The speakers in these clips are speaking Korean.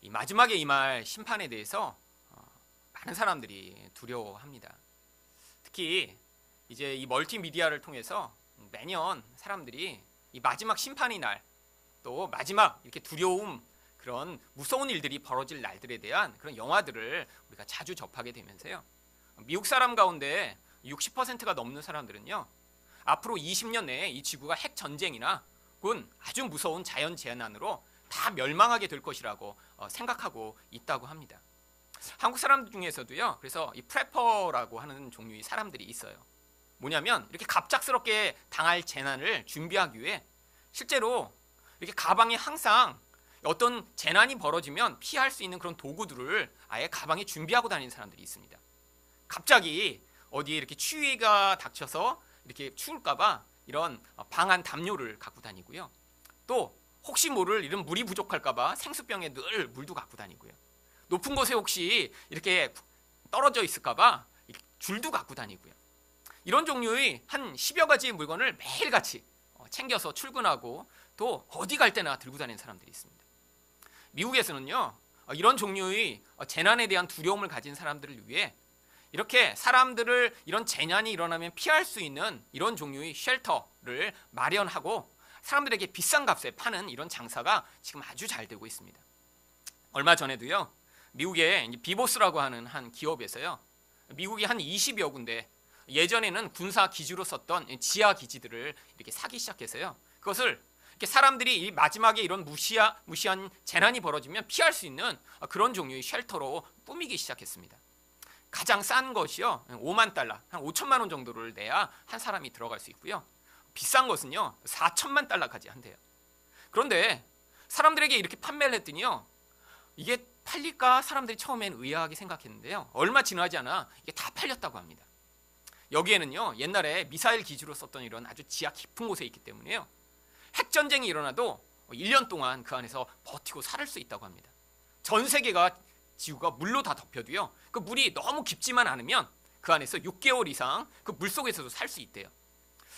이 마지막에 임할 심판에 대해서 많은 사람들이 두려워합니다. 특히 이제 이 멀티미디어를 통해서 매년 사람들이 이 마지막 심판의 날, 또 마지막 이렇게 두려움, 그런 무서운 일들이 벌어질 날들에 대한 그런 영화들을 우리가 자주 접하게 되면서요, 미국 사람 가운데 60%가 넘는 사람들은요, 앞으로 20년 내에 이 지구가 핵 전쟁이나 혹은 아주 무서운 자연 재난으로 다 멸망하게 될 것이라고 생각하고 있다고 합니다. 한국 사람들 중에서도요, 그래서 이 프레퍼라고 하는 종류의 사람들이 있어요. 뭐냐면 이렇게 갑작스럽게 당할 재난을 준비하기 위해 실제로 이렇게 가방에 항상 어떤 재난이 벌어지면 피할 수 있는 그런 도구들을 아예 가방에 준비하고 다니는 사람들이 있습니다. 갑자기 어디에 이렇게 추위가 닥쳐서 이렇게 추울까봐 이런 방한 담요를 갖고 다니고요. 또 혹시 모를 이런 물이 부족할까봐 생수병에 늘 물도 갖고 다니고요. 높은 곳에 혹시 이렇게 떨어져 있을까봐 줄도 갖고 다니고요. 이런 종류의 한 10여 가지의 물건을 매일같이 챙겨서 출근하고 또 어디 갈 때나 들고 다니는 사람들이 있습니다. 미국에서는요, 이런 종류의 재난에 대한 두려움을 가진 사람들을 위해 이렇게 사람들을 이런 재난이 일어나면 피할 수 있는 이런 종류의 쉘터를 마련하고 사람들에게 비싼 값에 파는 이런 장사가 지금 아주 잘 되고 있습니다. 얼마 전에도요, 미국의 비보스라고 하는 한 기업에서요, 미국이 한 20여 군데 예전에는 군사 기지로 썼던 지하 기지들을 이렇게 사기 시작해서요, 그것을 이렇게 사람들이 이 마지막에 이런 무시한 재난이 벌어지면 피할 수 있는 그런 종류의 쉘터로 꾸미기 시작했습니다. 가장 싼 것이요, 5만 달러, 한 5천만 원 정도를 내야 한 사람이 들어갈 수 있고요. 비싼 것은요, 4천만 달러까지 한대요. 그런데 사람들에게 이렇게 판매를 했더니요, 이게 팔릴까 사람들이 처음엔 의아하게 생각했는데요, 얼마 지나지 않아 이게 다 팔렸다고 합니다. 여기에는요, 옛날에 미사일 기지로 썼던 이런 아주 지하 깊은 곳에 있기 때문에요, 핵전쟁이 일어나도 1년 동안 그 안에서 버티고 살 수 있다고 합니다. 전 세계가 지구가 물로 다 덮여도요, 그 물이 너무 깊지만 않으면 그 안에서 6개월 이상 그 물속에서도 살 수 있대요.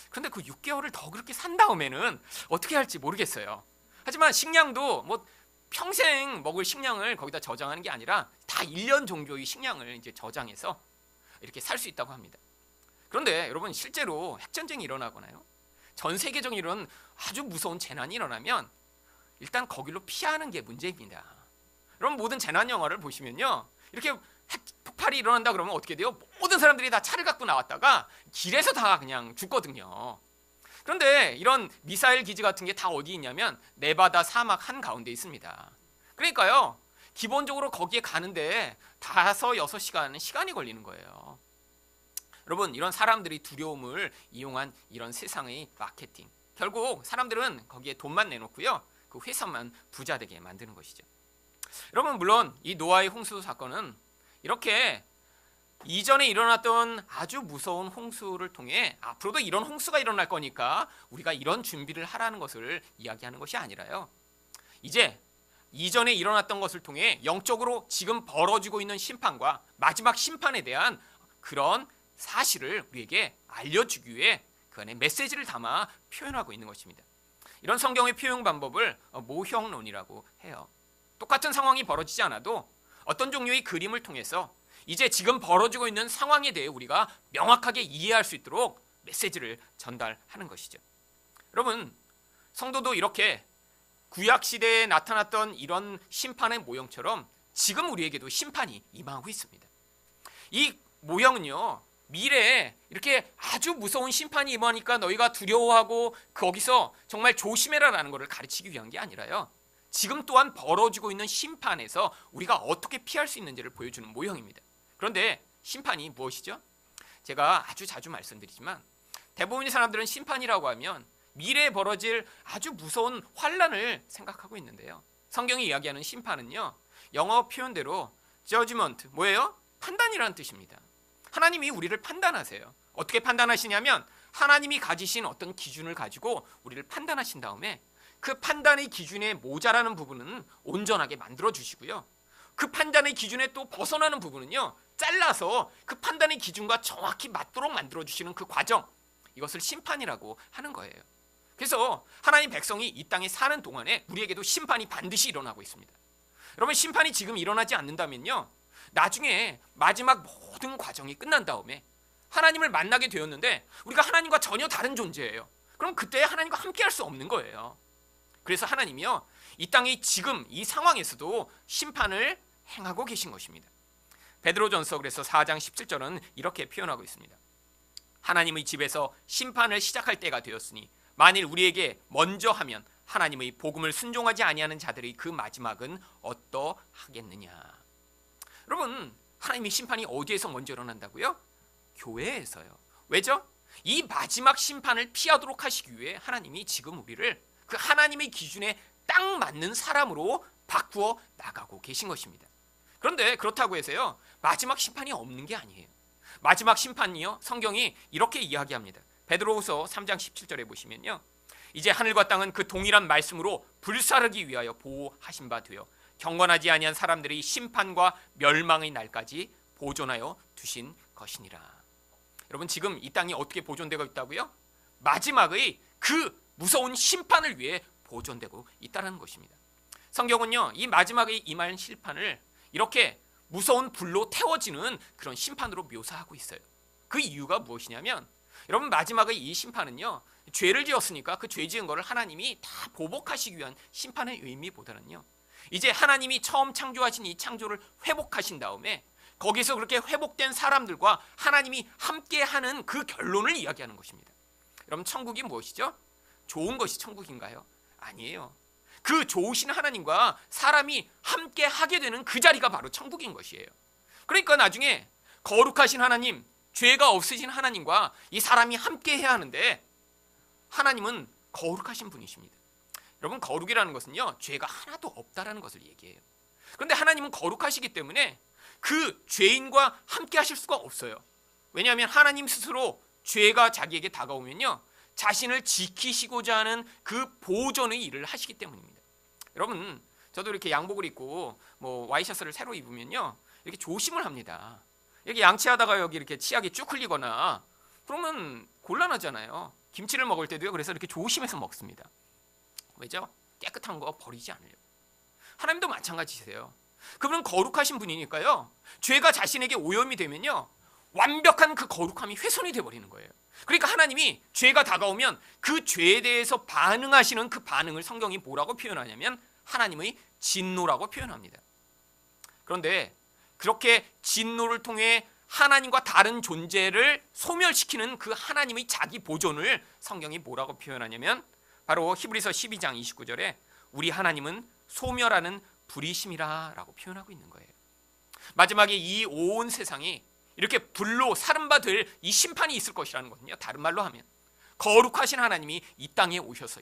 그런데 그 6개월을 더 그렇게 산 다음에는 어떻게 할지 모르겠어요. 하지만 식량도 뭐 평생 먹을 식량을 거기다 저장하는 게 아니라 다 1년 정도의 식량을 이제 저장해서 이렇게 살 수 있다고 합니다. 그런데 여러분, 실제로 핵전쟁이 일어나거나요, 전 세계적인 이런 아주 무서운 재난이 일어나면 일단 거길로 피하는 게 문제입니다. 여러분, 모든 재난 영화를 보시면요, 이렇게 핵 폭발이 일어난다 그러면 어떻게 돼요? 모든 사람들이 다 차를 갖고 나왔다가 길에서 다 그냥 죽거든요. 그런데 이런 미사일 기지 같은 게 다 어디 있냐면 네바다 사막 한가운데 있습니다. 그러니까요, 기본적으로 거기에 가는데 5-6시간 시간이 걸리는 거예요. 여러분, 이런 사람들이 두려움을 이용한 이런 세상의 마케팅, 결국 사람들은 거기에 돈만 내놓고요, 그 회사만 부자 되게 만드는 것이죠. 여러분, 물론 이 노아의 홍수 사건은 이렇게 이전에 일어났던 아주 무서운 홍수를 통해 앞으로도 이런 홍수가 일어날 거니까 우리가 이런 준비를 하라는 것을 이야기하는 것이 아니라요, 이제 이전에 일어났던 것을 통해 영적으로 지금 벌어지고 있는 심판과 마지막 심판에 대한 그런 사실을 우리에게 알려주기 위해 그 안에 메시지를 담아 표현하고 있는 것입니다. 이런 성경의 표현 방법을 모형론이라고 해요. 똑같은 상황이 벌어지지 않아도 어떤 종류의 그림을 통해서 이제 지금 벌어지고 있는 상황에 대해 우리가 명확하게 이해할 수 있도록 메시지를 전달하는 것이죠. 여러분, 성도도 이렇게 구약시대에 나타났던 이런 심판의 모형처럼 지금 우리에게도 심판이 임하고 있습니다. 이 모형은요, 미래에 이렇게 아주 무서운 심판이 임하니까 너희가 두려워하고 거기서 정말 조심해라라는 것을 가르치기 위한 게 아니라요, 지금 또한 벌어지고 있는 심판에서 우리가 어떻게 피할 수 있는지를 보여주는 모형입니다. 그런데 심판이 무엇이죠? 제가 아주 자주 말씀드리지만 대부분의 사람들은 심판이라고 하면 미래에 벌어질 아주 무서운 환란을 생각하고 있는데요, 성경이 이야기하는 심판은요, 영어 표현대로 judgment, 뭐예요? 판단이라는 뜻입니다. 하나님이 우리를 판단하세요. 어떻게 판단하시냐면 하나님이 가지신 어떤 기준을 가지고 우리를 판단하신 다음에 그 판단의 기준에 모자라는 부분은 온전하게 만들어 주시고요, 그 판단의 기준에 또 벗어나는 부분은요, 잘라서 그 판단의 기준과 정확히 맞도록 만들어 주시는 그 과정, 이것을 심판이라고 하는 거예요. 그래서 하나님 백성이 이 땅에 사는 동안에 우리에게도 심판이 반드시 일어나고 있습니다. 여러분, 심판이 지금 일어나지 않는다면요, 나중에 마지막 모든 과정이 끝난 다음에 하나님을 만나게 되었는데 우리가 하나님과 전혀 다른 존재예요. 그럼 그때 하나님과 함께 할 수 없는 거예요. 그래서 하나님이요, 이 땅이 지금 이 상황에서도 심판을 행하고 계신 것입니다. 베드로전서 그래서 4장 17절은 이렇게 표현하고 있습니다. 하나님의 집에서 심판을 시작할 때가 되었으니 만일 우리에게 먼저 하면 하나님의 복음을 순종하지 아니하는 자들의 그 마지막은 어떠하겠느냐. 여러분, 하나님의 심판이 어디에서 먼저 일어난다고요? 교회에서요. 왜죠? 이 마지막 심판을 피하도록 하시기 위해 하나님이 지금 우리를 그 하나님의 기준에 딱 맞는 사람으로 바꾸어 나가고 계신 것입니다. 그런데 그렇다고 해서요, 마지막 심판이 없는 게 아니에요. 마지막 심판이요, 성경이 이렇게 이야기합니다. 베드로후서 3장 17절에 보시면요, 이제 하늘과 땅은 그 동일한 말씀으로 불사르기 위하여 보호하신 바 되어 경건하지 아니한 사람들이 심판과 멸망의 날까지 보존하여 두신 것이니라. 여러분, 지금 이 땅이 어떻게 보존되고 있다고요? 마지막의 그 무서운 심판을 위해 보존되고 있다는 것입니다. 성경은요, 이 마지막에 임할 심판을 이렇게 무서운 불로 태워지는 그런 심판으로 묘사하고 있어요. 그 이유가 무엇이냐면, 여러분, 마지막의 이 심판은요, 죄를 지었으니까 그 죄 지은 것을 하나님이 다 보복하시기 위한 심판의 의미보다는요, 이제 하나님이 처음 창조하신 이 창조를 회복하신 다음에 거기서 그렇게 회복된 사람들과 하나님이 함께하는 그 결론을 이야기하는 것입니다. 여러분, 천국이 무엇이죠? 좋은 것이 천국인가요? 아니에요. 그 좋으신 하나님과 사람이 함께 하게 되는 그 자리가 바로 천국인 것이에요. 그러니까 나중에 거룩하신 하나님, 죄가 없으신 하나님과 이 사람이 함께 해야 하는데, 하나님은 거룩하신 분이십니다. 여러분, 거룩이라는 것은요, 죄가 하나도 없다라는 것을 얘기해요. 그런데 하나님은 거룩하시기 때문에 그 죄인과 함께 하실 수가 없어요. 왜냐하면 하나님 스스로 죄가 자기에게 다가오면요, 자신을 지키시고자 하는 그 보존의 일을 하시기 때문입니다. 여러분, 저도 이렇게 양복을 입고 와이셔츠를 새로 입으면요, 이렇게 조심을 합니다. 이렇게 양치하다가 여기 이렇게 치약이 쭉 흘리거나 그러면 곤란하잖아요. 김치를 먹을 때도요, 그래서 이렇게 조심해서 먹습니다. 왜죠? 깨끗한 거 버리지 않으려고. 하나님도 마찬가지세요. 그분은 거룩하신 분이니까요, 죄가 자신에게 오염이 되면요, 완벽한 그 거룩함이 훼손이 되어버리는 거예요. 그러니까 하나님이 죄가 다가오면 그 죄에 대해서 반응하시는 그 반응을 성경이 뭐라고 표현하냐면 하나님의 진노라고 표현합니다. 그런데 그렇게 진노를 통해 하나님과 다른 존재를 소멸시키는 그 하나님의 자기 보존을 성경이 뭐라고 표현하냐면 바로 히브리서 12장 29절에 우리 하나님은 소멸하는 불이심이라 라고 표현하고 있는 거예요. 마지막에 이 온 세상이 이렇게 불로 사름받을 이 심판이 있을 것이라는 거거든요. 다른 말로 하면 거룩하신 하나님이 이 땅에 오셔서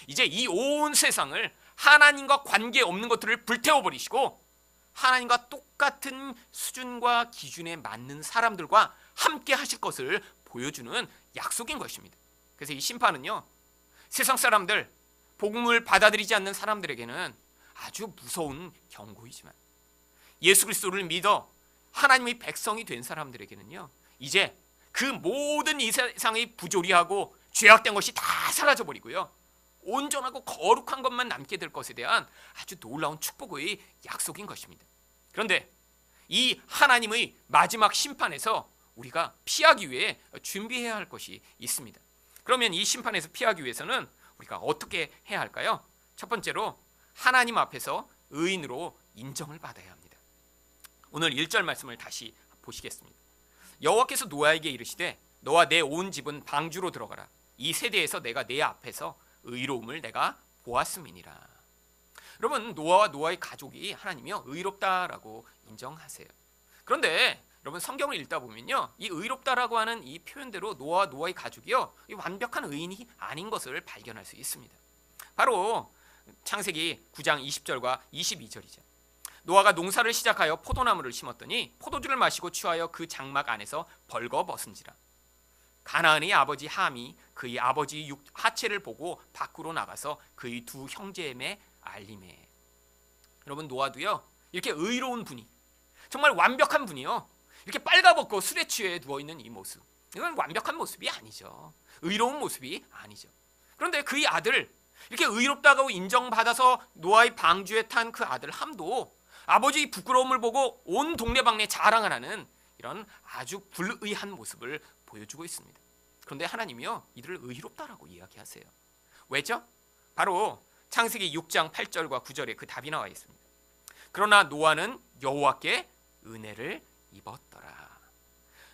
이제 이 온 세상을 하나님과 관계없는 것들을 불태워버리시고 하나님과 똑같은 수준과 기준에 맞는 사람들과 함께 하실 것을 보여주는 약속인 것입니다. 그래서 이 심판은요, 세상 사람들, 복음을 받아들이지 않는 사람들에게는 아주 무서운 경고이지만 예수 그리스도를 믿어 하나님의 백성이 된 사람들에게는요, 이제 그 모든 이 세상의 부조리하고 죄악된 것이 다 사라져버리고요, 온전하고 거룩한 것만 남게 될 것에 대한 아주 놀라운 축복의 약속인 것입니다. 그런데 이 하나님의 마지막 심판에서 우리가 피하기 위해 준비해야 할 것이 있습니다. 그러면 이 심판에서 피하기 위해서는 우리가 어떻게 해야 할까요? 첫 번째로 하나님 앞에서 의인으로 인정을 받아야 합니다. 오늘 1절 말씀을 다시 보시겠습니다. 여호와께서 노아에게 이르시되 너와 내 온 집은 방주로 들어가라. 이 세대에서 내가 내 앞에서 의로움을 내가 보았음이니라. 여러분, 노아와 노아의 가족이 하나님이요, 의롭다라고 인정하세요. 그런데 여러분, 성경을 읽다 보면요, 이 의롭다라고 하는 이 표현대로 노아와 노아의 가족이요, 이 완벽한 의인이 아닌 것을 발견할 수 있습니다. 바로 창세기 9장 20절과 22절이죠. 노아가 농사를 시작하여 포도나무를 심었더니 포도주를 마시고 취하여 그 장막 안에서 벌거벗은지라. 가나안의 아버지 함이 그의 아버지 하체를 보고 밖으로 나가서 그의 두 형제에게 알림해. 여러분, 노아도요, 이렇게 의로운 분이, 정말 완벽한 분이요, 이렇게 빨가벗고 술에 취해 누워있는 이 모습, 이건 완벽한 모습이 아니죠. 의로운 모습이 아니죠. 그런데 그의 아들, 이렇게 의롭다고 인정받아서 노아의 방주에 탄 그 아들 함도 아버지의 부끄러움을 보고 온 동네방네 자랑을 하는 이런 아주 불의한 모습을 보여주고 있습니다. 그런데 하나님이요, 이들을 의롭다라고 이야기하세요. 왜죠? 바로 창세기 6장 8절과 9절에 그 답이 나와 있습니다. 그러나 노아는 여호와께 은혜를 입었더라.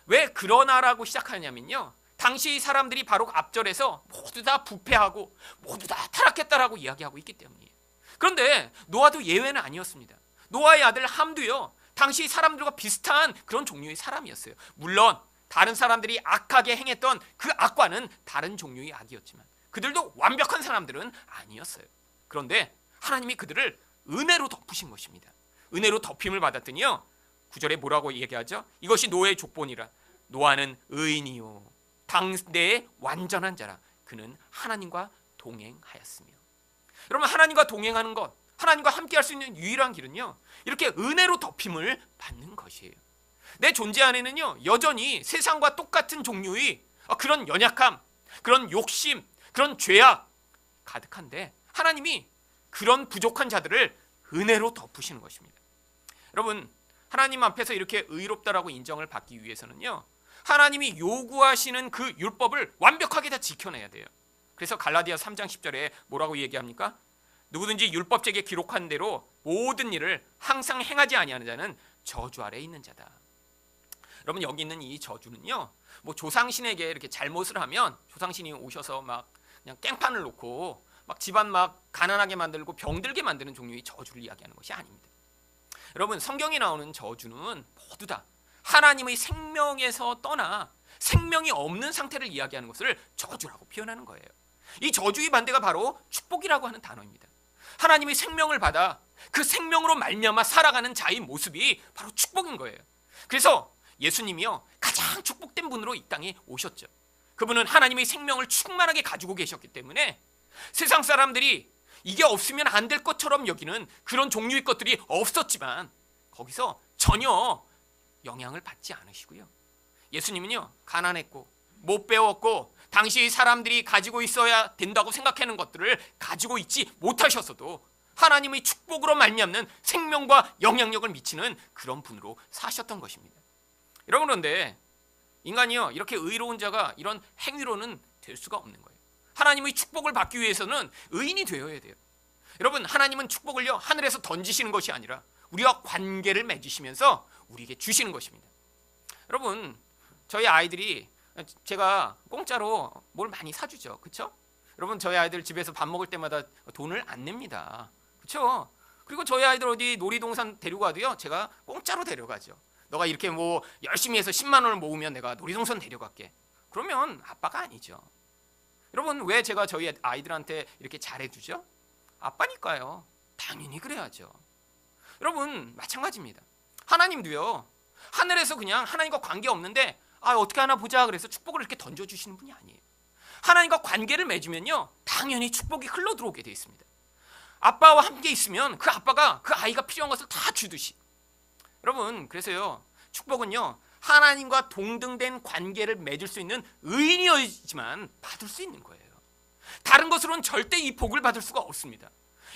왜 그러나라고 시작하냐면요, 당시 사람들이 바로 앞절에서 모두 다 부패하고 모두 다 타락했다라고 이야기하고 있기 때문이에요. 그런데 노아도 예외는 아니었습니다. 노아의 아들 함도요, 당시 사람들과 비슷한 그런 종류의 사람이었어요. 물론 다른 사람들이 악하게 행했던 그 악과는 다른 종류의 악이었지만 그들도 완벽한 사람들은 아니었어요. 그런데 하나님이 그들을 은혜로 덮으신 것입니다. 은혜로 덮임을 받았더니요, 9절에 뭐라고 얘기하죠? 이것이 노아의 족본이라. 노아는 의인이요 당대의 완전한 자라. 그는 하나님과 동행하였으며. 여러분, 하나님과 동행하는 것, 하나님과 함께 할 수 있는 유일한 길은요, 이렇게 은혜로 덮임을 받는 것이에요. 내 존재 안에는요, 여전히 세상과 똑같은 종류의 그런 연약함, 그런 욕심, 그런 죄악 가득한데 하나님이 그런 부족한 자들을 은혜로 덮으시는 것입니다. 여러분, 하나님 앞에서 이렇게 의롭다라고 인정을 받기 위해서는요, 하나님이 요구하시는 그 율법을 완벽하게 다 지켜내야 돼요. 그래서 갈라디아 3장 10절에 뭐라고 얘기합니까? 누구든지 율법책에 기록한 대로 모든 일을 항상 행하지 아니하는 자는 저주 아래에 있는 자다. 여러분, 여기 있는 이 저주는요, 뭐 조상신에게 이렇게 잘못을 하면 조상신이 오셔서 막 그냥 깽판을 놓고 막 집안 막 가난하게 만들고 병들게 만드는 종류의 저주를 이야기하는 것이 아닙니다. 여러분, 성경에 나오는 저주는 모두 다 하나님의 생명에서 떠나 생명이 없는 상태를 이야기하는 것을 저주라고 표현하는 거예요. 이 저주의 반대가 바로 축복이라고 하는 단어입니다. 하나님의 생명을 받아 그 생명으로 말미암아 살아가는 자의 모습이 바로 축복인 거예요. 그래서 예수님이요, 가장 축복된 분으로 이 땅에 오셨죠. 그분은 하나님의 생명을 충만하게 가지고 계셨기 때문에 세상 사람들이 이게 없으면 안 될 것처럼 여기는 그런 종류의 것들이 없었지만 거기서 전혀 영향을 받지 않으시고요, 예수님은요, 가난했고 못 배웠고 당시 사람들이 가지고 있어야 된다고 생각하는 것들을 가지고 있지 못하셨어도 하나님의 축복으로 말미암는 생명과 영향력을 미치는 그런 분으로 사셨던 것입니다. 여러분, 그런데 인간이요, 이렇게 의로운 자가 이런 행위로는 될 수가 없는 거예요. 하나님의 축복을 받기 위해서는 의인이 되어야 돼요. 여러분, 하나님은 축복을요, 하늘에서 던지시는 것이 아니라 우리와 관계를 맺으시면서 우리에게 주시는 것입니다. 여러분, 저희 아이들이, 제가 공짜로 뭘 많이 사주죠, 그렇죠? 여러분, 저희 아이들 집에서 밥 먹을 때마다 돈을 안 냅니다, 그렇죠? 그리고 저희 아이들 어디 놀이동산 데려가도요, 제가 공짜로 데려가죠. 너가 이렇게 뭐 열심히 해서 10만 원을 모으면 내가 놀이동산 데려갈게. 그러면 아빠가 아니죠. 여러분, 왜 제가 저희 아이들한테 이렇게 잘해주죠? 아빠니까요. 당연히 그래야죠. 여러분, 마찬가지입니다. 하나님도요, 하늘에서 그냥 하나님과 관계 없는데 어떻게 하나 보자 그래서 축복을 이렇게 던져주시는 분이 아니에요. 하나님과 관계를 맺으면요, 당연히 축복이 흘러 들어오게 되어 있습니다. 아빠와 함께 있으면 그 아빠가 그 아이가 필요한 것을 다 주듯이. 여러분, 그래서요, 축복은요, 하나님과 동등된 관계를 맺을 수 있는 의인이어야지만 받을 수 있는 거예요. 다른 것으로는 절대 이 복을 받을 수가 없습니다.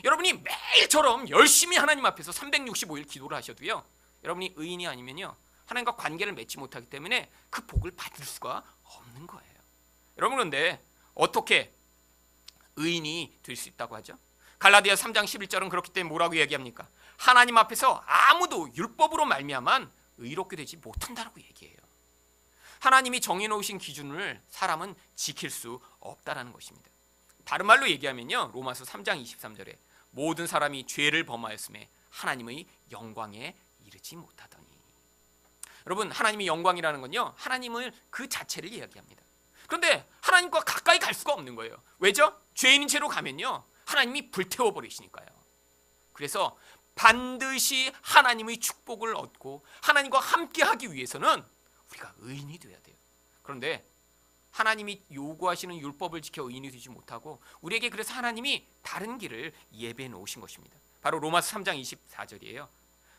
여러분이 매일처럼 열심히 하나님 앞에서 365일 기도를 하셔도요, 여러분이 의인이 아니면요, 하나님과 관계를 맺지 못하기 때문에 그 복을 받을 수가 없는 거예요. 여러분, 그런데 어떻게 의인이 될 수 있다고 하죠? 갈라디아 3장 11절은 그렇기 때문에 뭐라고 얘기합니까? 하나님 앞에서 아무도 율법으로 말미암아 의롭게 되지 못한다라고 얘기해요. 하나님이 정해놓으신 기준을 사람은 지킬 수 없다라는 것입니다. 다른 말로 얘기하면요, 로마서 3장 23절에 모든 사람이 죄를 범하였음에 하나님의 영광에 이르지 못하더니. 여러분, 하나님의 영광이라는 건요, 하나님을 그 자체를 이야기합니다. 그런데 하나님과 가까이 갈 수가 없는 거예요. 왜죠? 죄인인 채로 가면요, 하나님이 불태워버리시니까요. 그래서 반드시 하나님의 축복을 얻고 하나님과 함께하기 위해서는 우리가 의인이 돼야 돼요. 그런데 하나님이 요구하시는 율법을 지켜 의인이 되지 못하고 우리에게 그래서 하나님이 다른 길을 예배해 놓으신 것입니다. 바로 로마서 3장 24절이에요.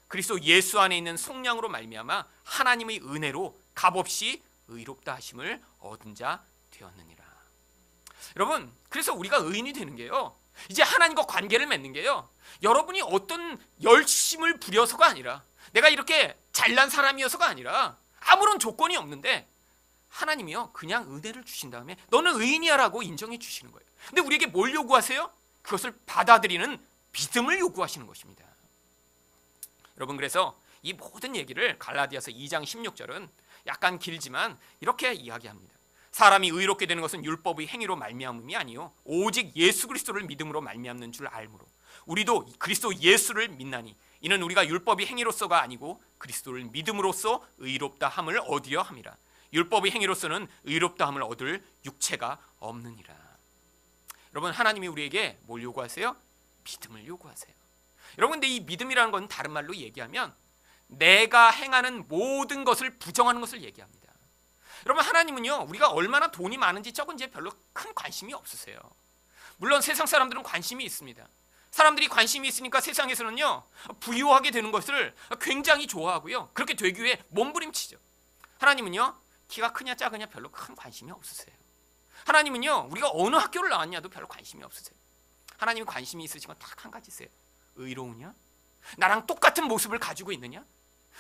그리스도 예수 안에 있는 속량으로 말미암아 하나님의 은혜로 값없이 의롭다 하심을 얻은 자 되었느니라. 여러분, 그래서 우리가 의인이 되는 게요, 이제 하나님과 관계를 맺는 게요, 여러분이 어떤 열심을 부려서가 아니라, 내가 이렇게 잘난 사람이어서가 아니라, 아무런 조건이 없는데 하나님이요 그냥 은혜를 주신 다음에 너는 의인이야 라고 인정해 주시는 거예요. 근데 우리에게 뭘 요구하세요? 그것을 받아들이는 믿음을 요구하시는 것입니다. 여러분, 그래서 이 모든 얘기를 갈라디아서 2장 16절은 약간 길지만 이렇게 이야기합니다. 사람이 의롭게 되는 것은 율법의 행위로 말미암음이 아니요 오직 예수 그리스도를 믿음으로 말미암는 줄 알므로 우리도 그리스도 예수를 믿나니 이는 우리가 율법의 행위로서가 아니고 그리스도를 믿음으로써 의롭다 함을 얻으려 함이라. 율법의 행위로서는 의롭다 함을 얻을 육체가 없느니라. 여러분, 하나님이 우리에게 뭘 요구하세요? 믿음을 요구하세요. 여러분, 근데 이 믿음이라는 건 다른 말로 얘기하면 내가 행하는 모든 것을 부정하는 것을 얘기합니다. 여러분, 하나님은요 우리가 얼마나 돈이 많은지 적은지에 별로 큰 관심이 없으세요. 물론 세상 사람들은 관심이 있습니다. 사람들이 관심이 있으니까 세상에서는요 부유하게 되는 것을 굉장히 좋아하고요, 그렇게 되기 위해 몸부림치죠. 하나님은요 키가 크냐 작으냐 별로 큰 관심이 없으세요. 하나님은요 우리가 어느 학교를 나왔냐도 별로 관심이 없으세요. 하나님이 관심이 있으신 건 딱 한 가지세요. 의로우냐? 나랑 똑같은 모습을 가지고 있느냐?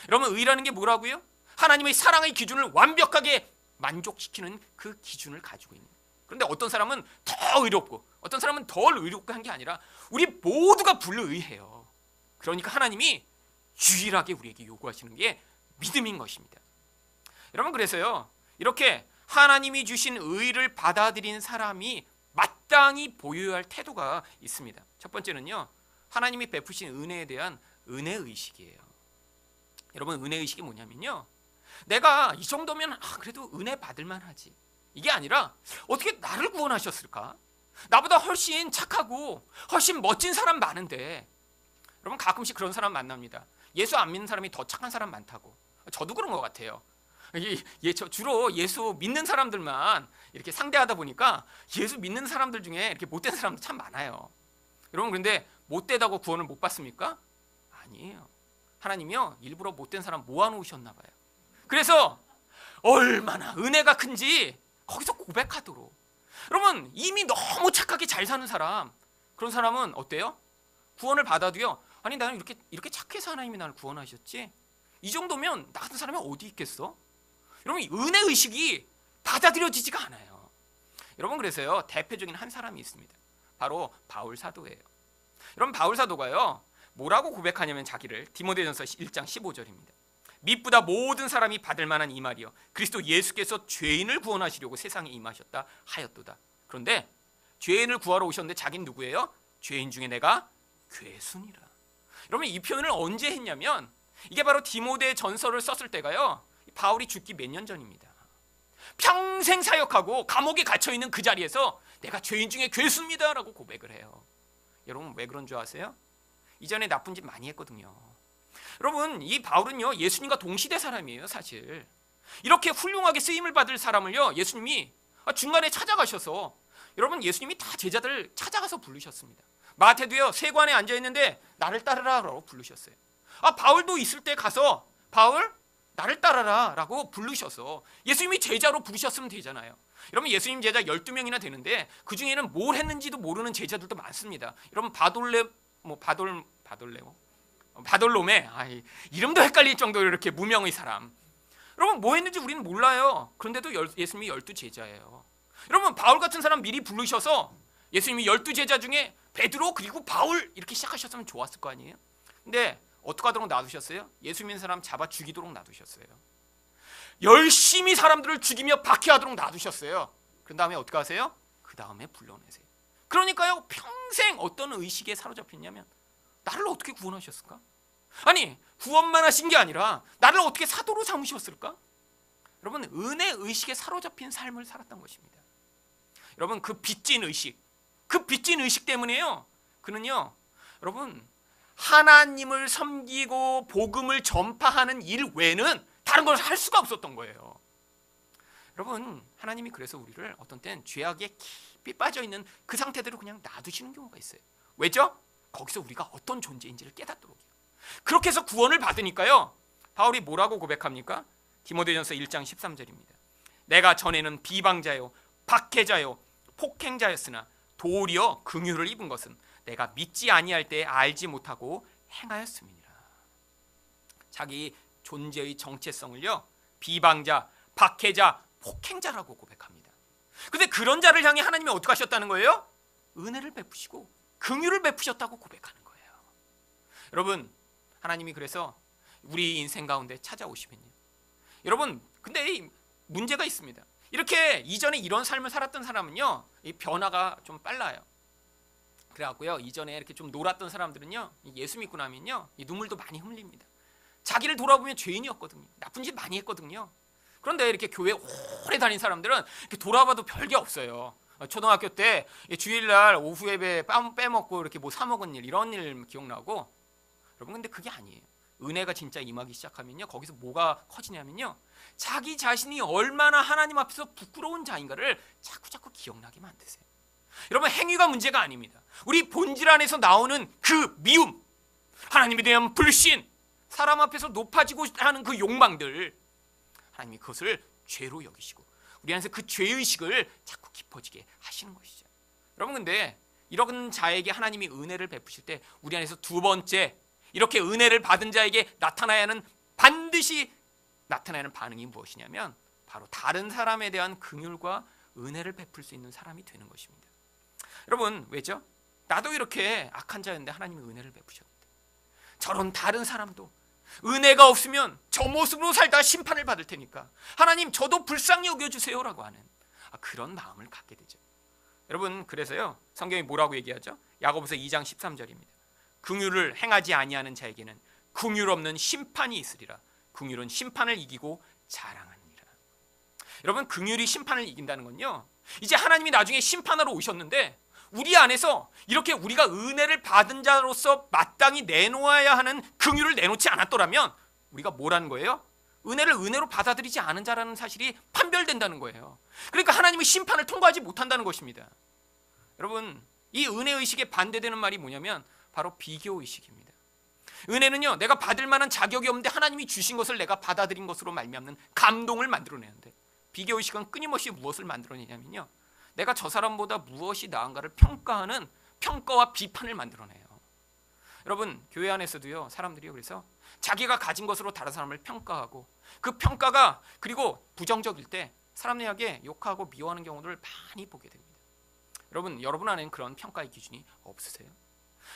여러분, 의라는 게 뭐라고요? 하나님의 사랑의 기준을 완벽하게 만족시키는 그 기준을 가지고 있는. 그런데 어떤 사람은 더 의롭고 어떤 사람은 덜 의롭고 한 게 아니라 우리 모두가 불의해요. 그러니까 하나님이 유일하게 우리에게 요구하시는 게 믿음인 것입니다. 여러분, 그래서요 이렇게 하나님이 주신 의를 받아들인 사람이 마땅히 보여야 할 태도가 있습니다. 첫 번째는요, 하나님이 베푸신 은혜에 대한 은혜의식이에요. 여러분, 은혜의식이 뭐냐면요, 내가 이 정도면 그래도 은혜 받을만 하지, 이게 아니라 어떻게 나를 구원하셨을까? 나보다 훨씬 착하고 훨씬 멋진 사람 많은데. 여러분, 가끔씩 그런 사람 만납니다. 예수 안 믿는 사람이 더 착한 사람 많다고. 저도 그런 것 같아요. 주로 예수 믿는 사람들만 이렇게 상대하다 보니까 예수 믿는 사람들 중에 이렇게 못된 사람도 참 많아요. 여러분, 그런데 못되다고 구원을 못 받습니까? 아니에요. 하나님이요 일부러 못된 사람 모아놓으셨나 봐요. 그래서 얼마나 은혜가 큰지 거기서 고백하도록. 여러분, 이미 너무 착하게 잘 사는 사람, 그런 사람은 어때요? 구원을 받아도요, 아니 나는 이렇게 착해서 하나님이 나를 구원하셨지, 이 정도면 나 같은 사람이 어디 있겠어? 여러분, 은혜의식이 받아들여지지가 않아요. 여러분, 그래서요 대표적인 한 사람이 있습니다. 바로 바울 사도예요. 여러분, 바울 사도가요 뭐라고 고백하냐면 자기를, 디모데전서 1장 15절입니다. 밑보다 모든 사람이 받을 만한 이 말이요 그리스도 예수께서 죄인을 구원하시려고 세상에 임하셨다 하였도다. 그런데 죄인을 구하러 오셨는데 자기는 누구예요? 죄인 중에 내가 괴순이라. 여러분, 이 표현을 언제 했냐면 이게 바로 디모데 전서를 썼을 때가요 바울이 죽기 몇 년 전입니다. 평생 사역하고 감옥에 갇혀있는 그 자리에서 내가 죄인 중에 괴수입니다 라고 고백을 해요. 여러분, 왜 그런 줄 아세요? 이전에 나쁜 짓 많이 했거든요. 여러분, 이 바울은요 예수님과 동시대 사람이에요. 사실 이렇게 훌륭하게 쓰임을 받을 사람을요 예수님이 중간에 찾아가셔서, 여러분, 예수님이 다 제자들 찾아가서 부르셨습니다. 마태도요 세관에 앉아있는데 나를 따르라 라고 부르셨어요. 바울도 있을 때 가서 바울 나를 따라라 라고 부르셔서 예수님이 제자로 부르셨으면 되잖아요. 여러분, 예수님 제자 12명이나 되는데 그 중에는 뭘 했는지도 모르는 제자들도 많습니다. 여러분, 바돌롬의 이름도 헷갈릴 정도로 이렇게 무명의 사람, 여러분 뭐 했는지 우리는 몰라요. 그런데도 예수님이 12제자예요. 여러분, 바울 같은 사람 미리 부르셔서 예수님이 12제자 중에 베드로 그리고 바울 이렇게 시작하셨으면 좋았을 거 아니에요. 근데 어떻게 하도록 놔두셨어요? 예수 믿는 사람 잡아 죽이도록 놔두셨어요. 열심히 사람들을 죽이며 박해하도록 놔두셨어요. 그 다음에 어떻게 하세요? 그 다음에 불러내세요. 그러니까요 평생 어떤 의식에 사로잡혔냐면 나를 어떻게 구원하셨을까? 아니, 구원만 하신 게 아니라 나를 어떻게 사도로 삼으셨을까? 여러분, 은혜 의식에 사로잡힌 삶을 살았던 것입니다. 여러분, 그 빚진 의식 때문에요 그는요 여러분 하나님을 섬기고 복음을 전파하는 일 외에는 다른 걸 할 수가 없었던 거예요. 여러분, 하나님이 그래서 우리를 어떤 때는 죄악에 깊이 빠져있는 그 상태대로 그냥 놔두시는 경우가 있어요. 왜죠? 거기서 우리가 어떤 존재인지를 깨닫도록요. 그렇게 해서 구원을 받으니까요 바울이 뭐라고 고백합니까? 디모데전서 1장 13절입니다. 내가 전에는 비방자요 박해자요 폭행자였으나 도리어 긍휼을 입은 것은 내가 믿지 아니할 때 알지 못하고 행하였음이니라. 자기 존재의 정체성을요 비방자, 박해자, 폭행자라고 고백합니다. 근데 그런 자를 향해 하나님이 어떻게 하셨다는 거예요? 은혜를 베푸시고 긍휼을 베푸셨다고 고백하는 거예요. 여러분, 하나님이 그래서 우리 인생 가운데 찾아오시면요, 여러분, 근데 문제가 있습니다. 이렇게 이전에 이런 삶을 살았던 사람은요, 이 변화가 좀 빨라요. 그래갖고요, 이전에 이렇게 좀 놀았던 사람들은요, 예수 믿고 나면요, 이 눈물도 많이 흘립니다. 자기를 돌아보면 죄인이었거든요. 나쁜 짓 많이 했거든요. 그런데 이렇게 교회 오래 다닌 사람들은 이렇게 돌아봐도 별게 없어요. 초등학교 때 주일날 오후 예배 빼먹고 이렇게 뭐 사 먹은 일, 이런 일 기억나고. 여러분, 근데 그게 아니에요. 은혜가 진짜 임하기 시작하면요, 거기서 뭐가 커지냐면요, 자기 자신이 얼마나 하나님 앞에서 부끄러운 자인가를 자꾸 기억나게 만드세요. 여러분, 행위가 문제가 아닙니다. 우리 본질 안에서 나오는 그 미움, 하나님에 대한 불신, 사람 앞에서 높아지고 하는 그 욕망들, 하나님이 그것을 죄로 여기시고 우리 안에서 그 죄의식을 자꾸 깊어지게 하시는 것이죠. 여러분, 근데 이런 자에게 하나님이 은혜를 베푸실 때 우리 안에서 두 번째, 이렇게 은혜를 받은 자에게 나타나야 하는, 반드시 나타나야 하는 반응이 무엇이냐면 바로 다른 사람에 대한 긍휼과 은혜를 베풀 수 있는 사람이 되는 것입니다. 여러분, 왜죠? 나도 이렇게 악한 자였는데 하나님이 은혜를 베푸셨는데, 저런 다른 사람도 은혜가 없으면 저 모습으로 살다 심판을 받을 테니까 하나님, 저도 불쌍히 여겨주세요라고 하는 그런 마음을 갖게 되죠. 여러분, 그래서요, 성경이 뭐라고 얘기하죠? 야고보서 2장 13절입니다. 긍휼을 행하지 아니하는 자에게는 긍휼 없는 심판이 있으리라. 긍휼은 심판을 이기고 자랑하느니라. 여러분, 긍휼이 심판을 이긴다는 건요, 이제 하나님이 나중에 심판하러 오셨는데 우리 안에서 이렇게 우리가 은혜를 받은 자로서 마땅히 내놓아야 하는 긍휼을 내놓지 않았더라면 우리가 뭐라는 거예요? 은혜를 은혜로 받아들이지 않은 자라는 사실이 판별된다는 거예요. 그러니까 하나님의 심판을 통과하지 못한다는 것입니다. 여러분, 이 은혜의식에 반대되는 말이 뭐냐면 바로 비교의식입니다. 은혜는요, 내가 받을 만한 자격이 없는데 하나님이 주신 것을 내가 받아들인 것으로 말미암는 감동을 만들어내는데, 비교의식은 끊임없이 무엇을 만들어내냐면요, 내가 저 사람보다 무엇이 나은가를 평가하는 평가와 비판을 만들어내요. 여러분, 교회 안에서도요, 사람들이 그래서 자기가 가진 것으로 다른 사람을 평가하고, 그 평가가 그리고 부정적일 때 사람들에게 욕하고 미워하는 경우를 많이 보게 됩니다. 여러분 안에는 그런 평가의 기준이 없으세요?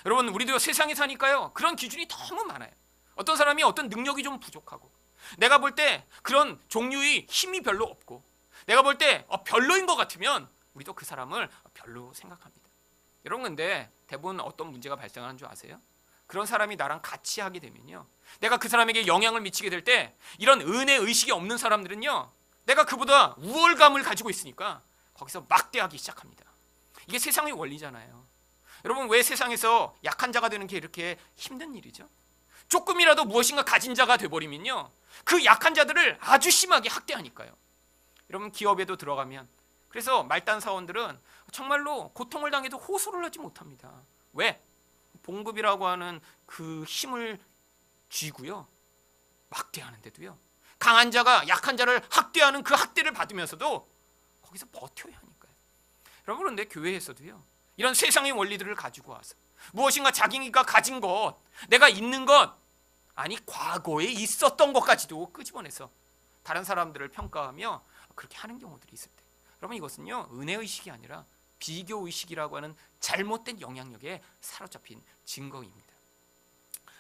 여러분, 우리도 세상에 사니까요, 그런 기준이 너무 많아요. 어떤 사람이 어떤 능력이 좀 부족하고, 내가 볼 때 그런 종류의 힘이 별로 없고, 내가 볼 때 별로인 것 같으면 우리도 그 사람을 별로 생각합니다. 여러분, 근데 대부분 어떤 문제가 발생하는 줄 아세요? 그런 사람이 나랑 같이 하게 되면요, 내가 그 사람에게 영향을 미치게 될 때 이런 은혜 의식이 없는 사람들은요, 내가 그보다 우월감을 가지고 있으니까 거기서 막대하기 시작합니다. 이게 세상의 원리잖아요. 여러분, 왜 세상에서 약한 자가 되는 게 이렇게 힘든 일이죠? 조금이라도 무엇인가 가진 자가 돼버리면요, 그 약한 자들을 아주 심하게 학대하니까요. 여러분, 기업에도 들어가면, 그래서 말단 사원들은 정말로 고통을 당해도 호소를 하지 못합니다. 왜? 봉급이라고 하는 그 힘을 쥐고요, 막대하는데도요, 강한 자가 약한 자를 학대하는 그 학대를 받으면서도 거기서 버텨야 하니까요. 여러분, 그런데 교회에서도요, 이런 세상의 원리들을 가지고 와서 무엇인가 자기가 가진 것, 내가 있는 것, 아니 과거에 있었던 것까지도 끄집어내서 다른 사람들을 평가하며 그렇게 하는 경우들이 있을 때, 여러분, 이것은요, 은혜의식이 아니라 비교의식이라고 하는 잘못된 영향력에 사로잡힌 증거입니다.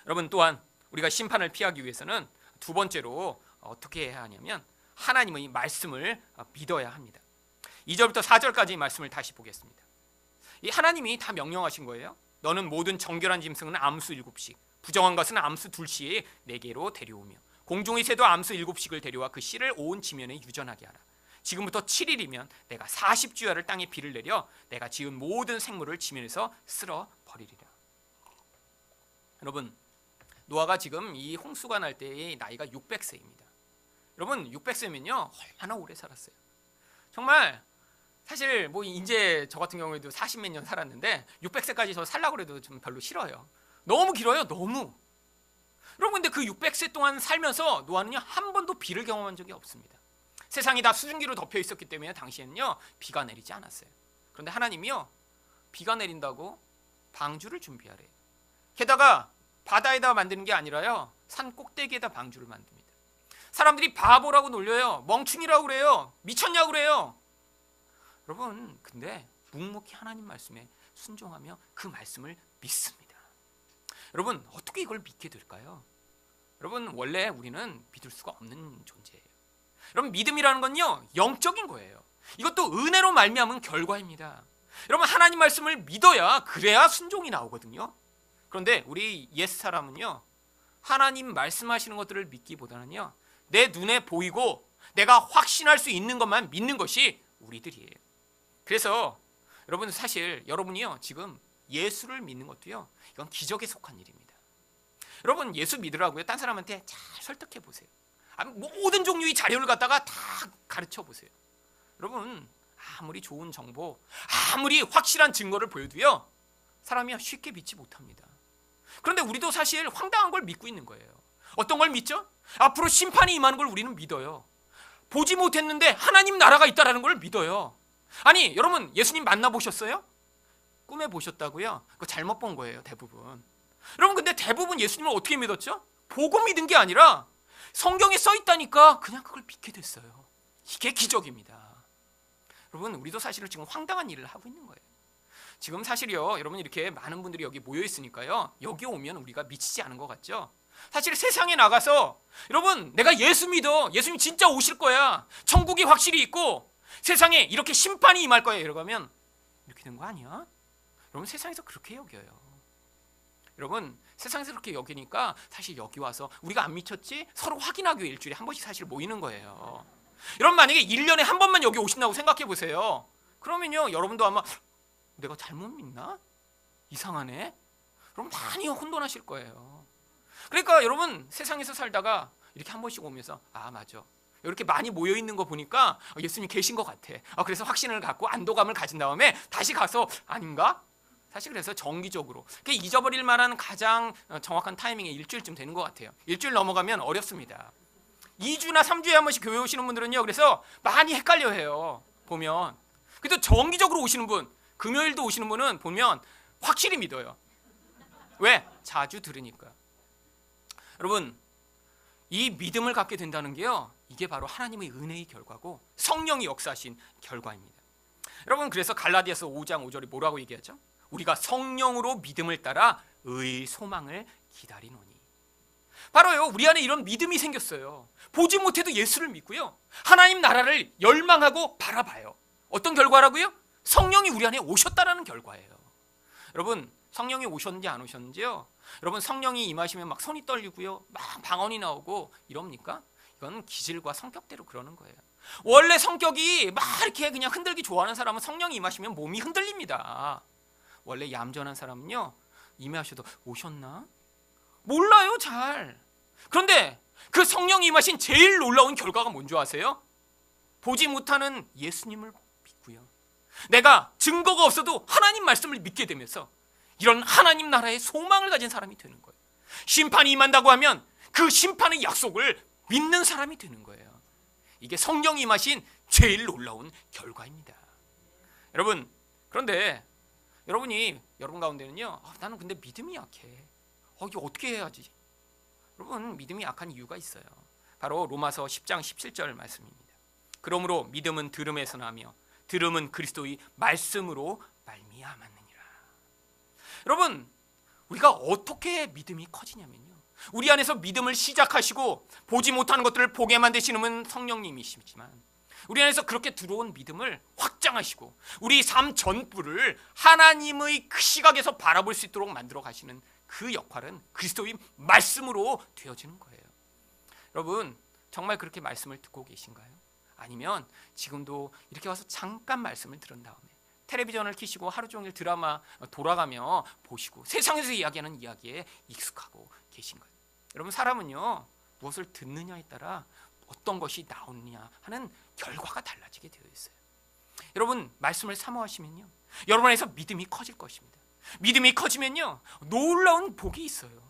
여러분, 또한 우리가 심판을 피하기 위해서는 두 번째로 어떻게 해야 하냐면 하나님의 말씀을 믿어야 합니다. 2절부터 4절까지 말씀을 다시 보겠습니다. 이 하나님이 다 명령하신 거예요. 너는 모든 정결한 짐승은 암수 7씩, 부정한 것은 암수 2씩 내게로 데려오며 공중의 새도 암수 7씩을 데려와 그 씨를 온 지면에 유전하게 하라. 지금부터 7일이면 내가 40주야를 땅에 비를 내려 내가 지은 모든 생물을 지면에서 쓸어 버리리라. 여러분, 노아가 지금 이 홍수가 날 때의 나이가 600세입니다. 여러분, 600세면요 얼마나 오래 살았어요. 정말 사실 뭐 이제 저 같은 경우에도 40몇 년 살았는데 600세까지 저 살라고 해도 좀 별로 싫어요. 너무 길어요, 너무. 여러분, 근데 그 600세 동안 살면서 노아는요 한 번도 비를 경험한 적이 없습니다. 세상이 다 수증기로 덮여 있었기 때문에 당시에는요 비가 내리지 않았어요. 그런데 하나님이요 비가 내린다고 방주를 준비하래. 게다가 바다에다 만드는 게 아니라요, 산 꼭대기에다 방주를 만듭니다. 사람들이 바보라고 놀려요. 멍충이라고 그래요. 미쳤냐고 그래요. 여러분, 근데 묵묵히 하나님 말씀에 순종하며 그 말씀을 믿습니다. 여러분, 어떻게 이걸 믿게 될까요? 여러분, 원래 우리는 믿을 수가 없는 존재예요. 여러분, 믿음이라는 건요, 영적인 거예요. 이것도 은혜로 말미암은 결과입니다. 여러분, 하나님 말씀을 믿어야, 그래야 순종이 나오거든요. 그런데 우리 옛 사람은요, 하나님 말씀하시는 것들을 믿기보다는요, 내 눈에 보이고 내가 확신할 수 있는 것만 믿는 것이 우리들이에요. 그래서 여러분, 사실 여러분이요, 지금 예수를 믿는 것도요, 이건 기적에 속한 일입니다. 여러분, 예수 믿으라고요, 딴 사람한테 잘 설득해 보세요. 모든 종류의 자료를 갖다가 다 가르쳐 보세요. 여러분, 아무리 좋은 정보, 아무리 확실한 증거를 보여도요, 사람이 쉽게 믿지 못합니다. 그런데 우리도 사실 황당한 걸 믿고 있는 거예요. 어떤 걸 믿죠? 앞으로 심판이 임하는 걸 우리는 믿어요. 보지 못했는데 하나님 나라가 있다는 걸 믿어요. 아니, 여러분, 예수님 만나보셨어요? 꿈에 보셨다고요? 그거 잘못 본 거예요, 대부분. 여러분, 근데 대부분 예수님을 어떻게 믿었죠? 보고 믿은 게 아니라 성경에 써 있다니까 그냥 그걸 믿게 됐어요. 이게 기적입니다. 여러분, 우리도 사실은 지금 황당한 일을 하고 있는 거예요. 지금 사실요, 여러분, 이렇게 많은 분들이 여기 모여 있으니까요, 여기 오면 우리가 미치지 않은 것 같죠? 사실 세상에 나가서 여러분, 내가 예수 믿어, 예수님 진짜 오실 거야, 천국이 확실히 있고 세상에 이렇게 심판이 임할 거야, 이러면 이렇게 된 거 아니야? 여러분, 세상에서 그렇게 여겨요. 여러분, 세상에서 그렇게 여기니까 사실 여기 와서 우리가 안 미쳤지? 서로 확인하기 위해 일주일에 한 번씩 사실 모이는 거예요. 여러분, 만약에 1년에 한 번만 여기 오신다고 생각해 보세요. 그러면요, 여러분도 아마 내가 잘못 믿나? 이상하네? 여러분, 많이 혼돈하실 거예요. 그러니까 여러분, 세상에서 살다가 이렇게 한 번씩 오면서, 아, 맞아, 이렇게 많이 모여있는 거 보니까 예수님 계신 것 같아. 그래서 확신을 갖고 안도감을 가진 다음에 다시 가서, 아닌가? 사실 그래서 정기적으로 잊어버릴 만한 가장 정확한 타이밍이 일주일쯤 되는 것 같아요. 일주일 넘어가면 어렵습니다. 2주나 3주에 한 번씩 교회 오시는 분들은요, 그래서 많이 헷갈려 해요. 보면. 그래도 정기적으로 오시는 분, 금요일도 오시는 분은 보면 확실히 믿어요. 왜? 자주 들으니까. 여러분, 이 믿음을 갖게 된다는 게요, 이게 바로 하나님의 은혜의 결과고 성령이 역사하신 결과입니다. 여러분, 그래서 갈라디아서 5장 5절이 뭐라고 얘기하죠? 우리가 성령으로 믿음을 따라 의의 소망을 기다리노니. 바로요, 우리 안에 이런 믿음이 생겼어요. 보지 못해도 예수를 믿고요, 하나님 나라를 열망하고 바라봐요. 어떤 결과라고요? 성령이 우리 안에 오셨다라는 결과예요. 여러분, 성령이 오셨는지 안 오셨는지요? 여러분, 성령이 임하시면 막 손이 떨리고요, 막 방언이 나오고 이럽니까? 이건 기질과 성격대로 그러는 거예요. 원래 성격이 막 이렇게 그냥 흔들기 좋아하는 사람은 성령이 임하시면 몸이 흔들립니다. 원래 얌전한 사람은요, 임하셔도 오셨나? 몰라요, 잘. 그런데 그 성령이 임하신 제일 놀라운 결과가 뭔지 아세요? 보지 못하는 예수님을 믿고요, 내가 증거가 없어도 하나님 말씀을 믿게 되면서 이런 하나님 나라의 소망을 가진 사람이 되는 거예요. 심판이 임한다고 하면 그 심판의 약속을 믿는 사람이 되는 거예요. 이게 성령이 임하신 제일 놀라운 결과입니다. 여러분, 그런데 여러분 가운데는요, 나는 근데 믿음이 약해, 이거 어떻게 해야지? 여러분, 믿음이 약한 이유가 있어요. 바로 로마서 10장 17절 말씀입니다. 그러므로 믿음은 들음에서 나며 들음은 그리스도의 말씀으로 말미암았느니라. 여러분, 우리가 어떻게 믿음이 커지냐면요, 우리 안에서 믿음을 시작하시고 보지 못하는 것들을 보게 만드시는 분 성령님이시지만, 우리 안에서 그렇게 들어온 믿음을 확장하시고 우리 삶 전부를 하나님의 그 시각에서 바라볼 수 있도록 만들어 가시는 그 역할은 그리스도의 말씀으로 되어지는 거예요. 여러분, 정말 그렇게 말씀을 듣고 계신가요? 아니면 지금도 이렇게 와서 잠깐 말씀을 들은 다음에 텔레비전을 켜시고 하루 종일 드라마 돌아가며 보시고 세상에서 이야기하는 이야기에 익숙하고 계신가요? 여러분, 사람은요, 무엇을 듣느냐에 따라 어떤 것이 나오느냐 하는 결과가 달라지게 되어 있어요. 여러분, 말씀을 사모하시면요, 여러분 안에서 믿음이 커질 것입니다. 믿음이 커지면요, 놀라운 복이 있어요.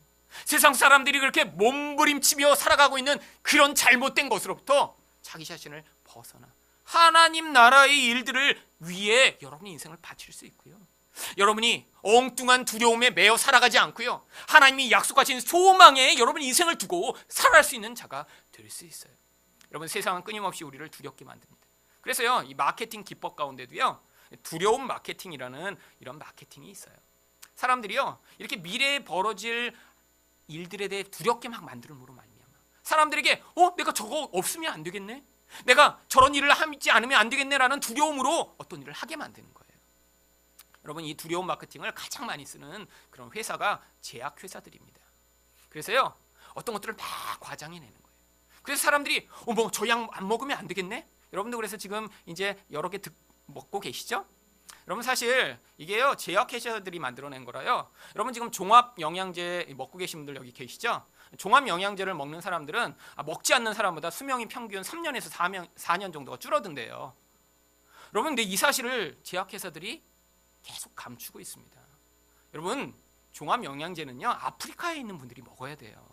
세상 사람들이 그렇게 몸부림치며 살아가고 있는 그런 잘못된 것으로부터 자기 자신을 벗어나 하나님 나라의 일들을 위해 여러분의 인생을 바칠 수 있고요, 여러분이 엉뚱한 두려움에 매여 살아가지 않고요, 하나님이 약속하신 소망에 여러분 인생을 두고 살아갈 수 있는 자가 될 수 있어요. 여러분, 세상은 끊임없이 우리를 두렵게 만듭니다. 그래서요, 이 마케팅 기법 가운데도요, 두려움 마케팅이라는 이런 마케팅이 있어요. 사람들이요, 이렇게 미래에 벌어질 일들에 대해 두렵게 막 만들므로 말미암아 사람들에게 내가 저거 없으면 안 되겠네, 내가 저런 일을 하지 않으면 안 되겠네라는 두려움으로 어떤 일을 하게 만드는 거예요. 여러분, 이 두려움 마케팅을 가장 많이 쓰는 그런 회사가 제약회사들입니다. 그래서요, 어떤 것들을 막 과장해내는 거예요. 그래서 사람들이 저 약 안 먹으면 안 되겠네? 여러분도 그래서 지금 이제 여러 개 먹고 계시죠? 여러분, 사실 이게요, 제약회사들이 만들어낸 거라요. 여러분, 지금 종합 영양제 먹고 계신 분들 여기 계시죠? 종합 영양제를 먹는 사람들은 먹지 않는 사람보다 수명이 평균 3년에서 4년 정도가 줄어든대요. 여러분, 근데 이 사실을 제약회사들이 계속 감추고 있습니다. 여러분, 종합 영양제는요, 아프리카에 있는 분들이 먹어야 돼요.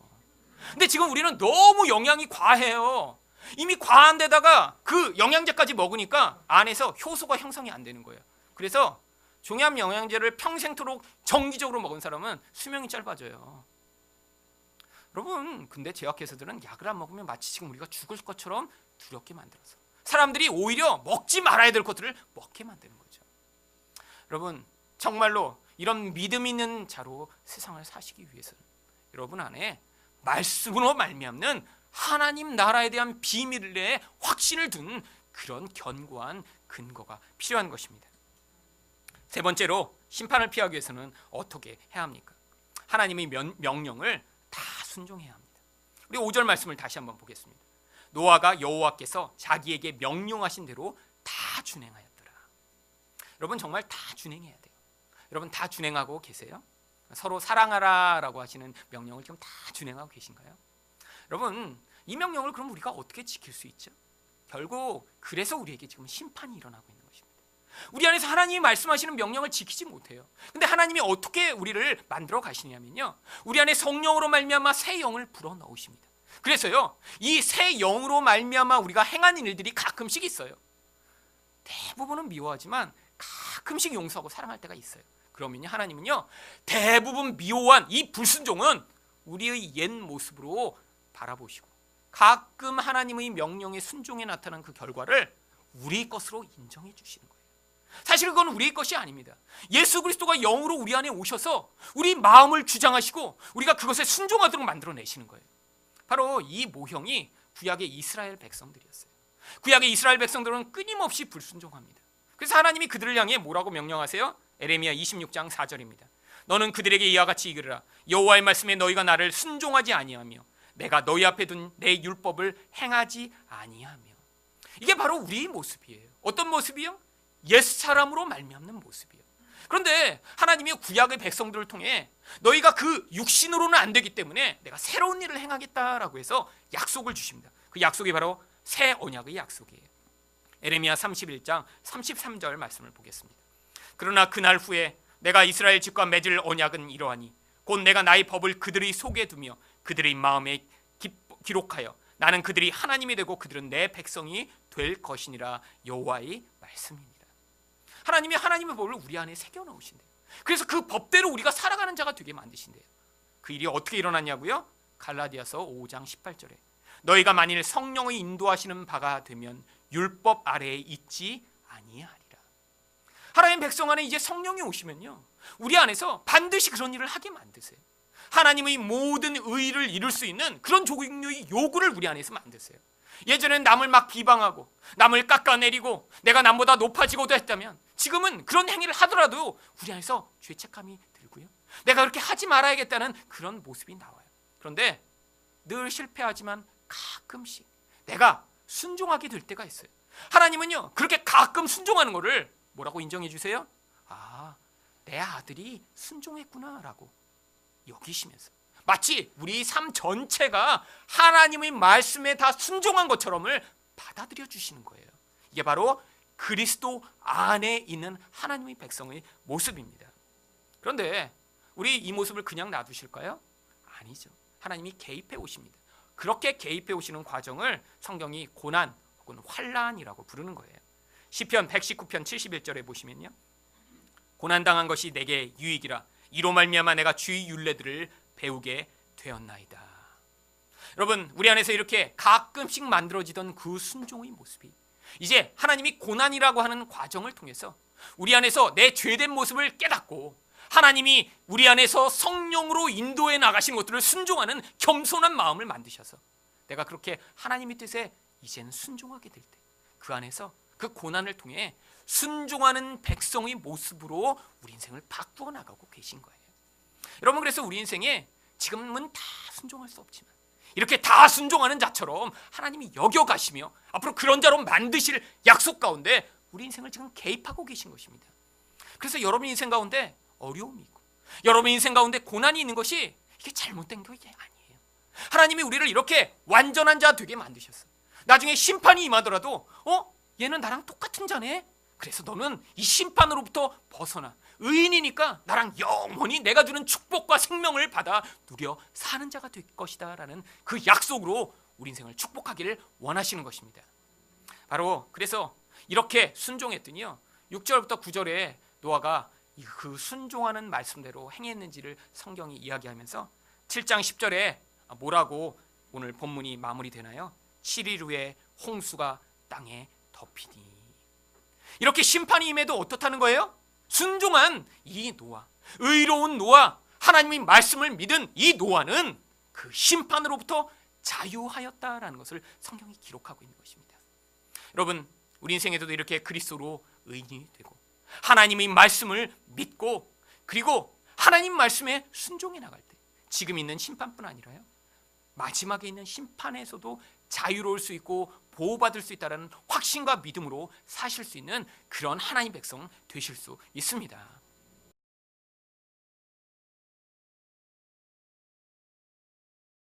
근데 지금 우리는 너무 영양이 과해요. 이미 과한 데다가 그 영양제까지 먹으니까 안에서 효소가 형성이 안 되는 거예요. 그래서 종합 영양제를 평생토록 정기적으로 먹은 사람은 수명이 짧아져요. 여러분, 근데 제약회사들은 약을 안 먹으면 마치 지금 우리가 죽을 것처럼 두렵게 만들어서 사람들이 오히려 먹지 말아야 될 것들을 먹게 만드는 거죠. 여러분, 정말로 이런 믿음 있는 자로 세상을 사시기 위해서는 여러분 안에 말씀으로 말미암는 하나님 나라에 대한 비밀에 확신을 둔 그런 견고한 근거가 필요한 것입니다. 세 번째로, 심판을 피하기 위해서는 어떻게 해야 합니까? 하나님의 명령을 다 순종해야 합니다. 우리 5절 말씀을 다시 한번 보겠습니다. 노아가 여호와께서 자기에게 명령하신 대로 다 준행하였더라. 여러분, 정말 다 준행해야 돼요. 여러분, 다 준행하고 계세요? 서로 사랑하라라고 하시는 명령을 지금 다 준행하고 계신가요? 여러분, 이 명령을 그럼 우리가 어떻게 지킬 수 있죠? 결국 그래서 우리에게 지금 심판이 일어나고 있는 것입니다. 우리 안에서 하나님이 말씀하시는 명령을 지키지 못해요. 근데 하나님이 어떻게 우리를 만들어 가시냐면요, 우리 안에 성령으로 말미암아 새 영을 불어넣으십니다. 그래서요, 이 새 영으로 말미암아 우리가 행하는 일들이 가끔씩 있어요. 대부분은 미워하지만 가끔씩 용서하고 사랑할 때가 있어요. 그러면요, 하나님은요, 대부분 미워한 이 불순종은 우리의 옛 모습으로 바라보시고 가끔 하나님의 명령에 순종해 나타난 그 결과를 우리 것으로 인정해 주시는 거예요. 사실 그건 우리의 것이 아닙니다. 예수 그리스도가 영으로 우리 안에 오셔서 우리 마음을 주장하시고 우리가 그것에 순종하도록 만들어내시는 거예요. 바로 이 모형이 구약의 이스라엘 백성들이었어요. 구약의 이스라엘 백성들은 끊임없이 불순종합니다. 그래서 하나님이 그들을 향해 뭐라고 명령하세요? 에레미야 26장 4절입니다. 너는 그들에게 이와 같이 이르라. 여호와의 말씀에 너희가 나를 순종하지 아니하며 내가 너희 앞에 둔 내 율법을 행하지 아니하며. 이게 바로 우리의 모습이에요. 어떤 모습이요? 옛사람으로 말미암는 모습이에요. 그런데 하나님이 구약의 백성들을 통해 너희가 그 육신으로는 안 되기 때문에 내가 새로운 일을 행하겠다라고 해서 약속을 주십니다. 그 약속이 바로 새 언약의 약속이에요. 에레미야 31장 33절 말씀을 보겠습니다. 그러나 그날 후에 내가 이스라엘 집과 맺을 언약은 이러하니 곧 내가 나의 법을 그들의 속에 두며 그들의 마음에 기록하여 나는 그들이 하나님이 되고 그들은 내 백성이 될 것이니라. 여호와의 말씀입니다. 하나님이 하나님의 법을 우리 안에 새겨 넣으신대요. 그래서 그 법대로 우리가 살아가는 자가 되게 만드신대요. 그 일이 어떻게 일어났냐고요? 갈라디아서 5장 18절에 너희가 만일 성령의 인도하시는 바가 되면 율법 아래에 있지 아니하리라. 하나님 백성 안에 이제 성령이 오시면요, 우리 안에서 반드시 그런 일을 하게 만드세요. 하나님의 모든 의를 이룰 수 있는 그런 종류의 요구를 우리 안에서 만드세요. 예전에는 남을 막 비방하고 남을 깎아내리고 내가 남보다 높아지고도 했다면 지금은 그런 행위를 하더라도 우리 안에서 죄책감이 들고요, 내가 그렇게 하지 말아야겠다는 그런 모습이 나와요. 그런데 늘 실패하지만 가끔씩 내가 순종하게 될 때가 있어요. 하나님은요, 그렇게 가끔 순종하는 거를 뭐라고 인정해 주세요? 아, 내 아들이 순종했구나라고 여기시면서 마치 우리 삶 전체가 하나님의 말씀에 다 순종한 것처럼을 받아들여 주시는 거예요. 이게 바로 그리스도 안에 있는 하나님의 백성의 모습입니다. 그런데 우리 이 모습을 그냥 놔두실까요? 아니죠. 하나님이 개입해 오십니다. 그렇게 개입해 오시는 과정을 성경이 고난 혹은 환난이라고 부르는 거예요. 시편 119편 71절에 보시면요, 고난당한 것이 내게 유익이라. 이로 말미암아 내가 주의 율례들을 배우게 되었나이다. 여러분, 우리 안에서 이렇게 가끔씩 만들어지던 그 순종의 모습이 이제 하나님이 고난이라고 하는 과정을 통해서 우리 안에서 내 죄된 모습을 깨닫고 하나님이 우리 안에서 성령으로 인도해 나가신 것들을 순종하는 겸손한 마음을 만드셔서 내가 그렇게 하나님의 뜻에 이제는 순종하게 될 때 그 안에서 그 고난을 통해 순종하는 백성의 모습으로 우리 인생을 바꾸어 나가고 계신 거예요. 여러분, 그래서 우리 인생에 지금은 다 순종할 수 없지만 이렇게 다 순종하는 자처럼 하나님이 여겨가시며 앞으로 그런 자로 만드실 약속 가운데 우리 인생을 지금 개입하고 계신 것입니다. 그래서 여러분 인생 가운데 어려움이 있고 여러분 인생 가운데 고난이 있는 것이 이게 잘못된 게 아니에요. 하나님이 우리를 이렇게 완전한 자 되게 만드셨어요. 나중에 심판이 임하더라도 얘는 나랑 똑같은 자네. 그래서 너는 이 심판으로부터 벗어나 의인이니까 나랑 영원히 내가 주는 축복과 생명을 받아 누려 사는 자가 될 것이다 라는 그 약속으로 우리 인생을 축복하기를 원하시는 것입니다. 바로 그래서 이렇게 순종했더니요 6절부터 9절에 노아가 그 순종하는 말씀대로 행했는지를 성경이 이야기하면서 7장 10절에 뭐라고 오늘 본문이 마무리되나요? 7일 후에 홍수가 땅에 덮이니. 이렇게 심판이 임해도 어떻다는 거예요? 순종한 이 노아, 의로운 노아, 하나님의 말씀을 믿은 이 노아는 그 심판으로부터 자유하였다라는 것을 성경이 기록하고 있는 것입니다. 여러분, 우리 인생에서도 이렇게 그리스도로 의인이 되고 하나님의 말씀을 믿고 그리고 하나님 말씀에 순종해 나갈 때 지금 있는 심판뿐 아니라요 마지막에 있는 심판에서도 자유로울 수 있고 보호받을 수 있다는 확신과 믿음으로 사실 수 있는 그런 하나님 백성 되실 수 있습니다.